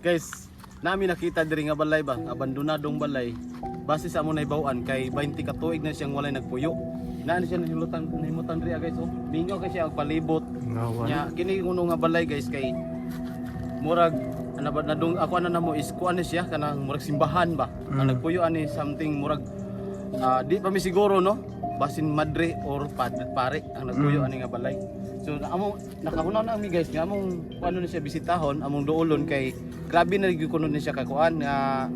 Guys, nami nakita diri nga balay ba, abandonadong balay. Base sa among nahibaw-an kay 20 ka tuig na siyang walay nagpuyo. Naa siya nahimutan diri guys oh. Mingaw kay siya og palibot. Ngawan. Nya kini kuno nga balay guys kay murag nadung ako ana namo is kuan ni siya kanang murag simbahan ba. Ang nagpuyo ani something murag di pa mi siguro no. Basin madre or pare ang nagpuyo ani nga balay. So among nakahunaw na mi guys nga among ano ni siya bisitahon among duolon kay grabe na gyud ni siya kakuan nga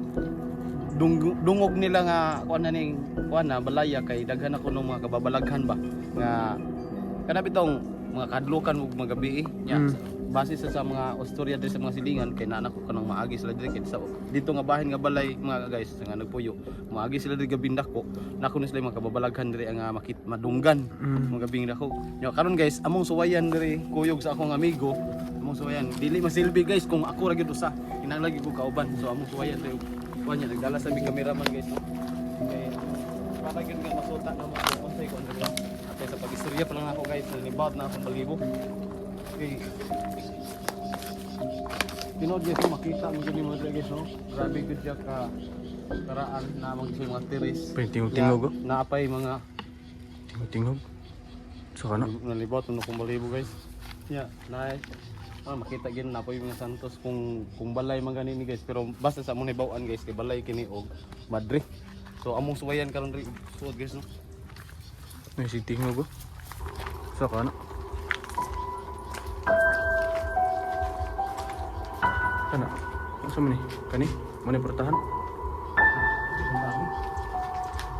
dungog nila nga kuan na ning kuan na balaya kay daghan ako ng mga kababalaghan ba nga kana bitong mga kadlukan ug mga gabi nya base sa mga istorya diri sa mga silingan kay naanak ko kanang maagi sila diri kay sa dito nga bahin nga balay mga guys nga nagpuyo maagi sila diri gabing dako nako ni sila mga kababalaghan diri nga madunggan mga gabing dako nya karon guys among suwayan diri kuyog sa akong amigo among suwayan dili masilbi guys kung ako ra gyud usa kinahanglan gyud ko kauban so among suwayan diri kuan nya nagdala sa mi cameraman guys no kay para gyud nga masuta na mo kung say ko ano at sa pag-istorya pa lang ako guys nalibot na akong balibo okay Tinod guys, makita mo gani mga guys, no? Grabe gud siya ka karaan na mga tiris. Tingog-tingog. Naapay mga Tingog. So kana. nalibot no kung balibo guys. Yeah, nice. Makita gid na po yung mga santos kung balay man ganini guys, pero basta sa among nahibaw-an guys kay balay kini og Madre. So among suwayan karon ri suod guys no. May si tingog. So kana. Kana. Asa man ni? Kani? Mo ni portahan?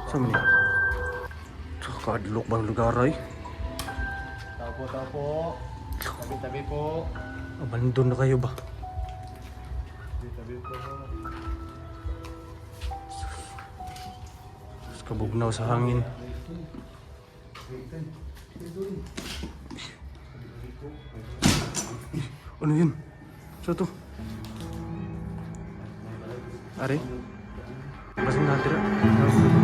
Sa man ni? Sa kadlok bang lugar ay? Tao po. Tabi po. Abandon na kayo ba? Tabi po. Kabugnaw sa hangin. Ano yun? Sa to? Ari? Basing natin.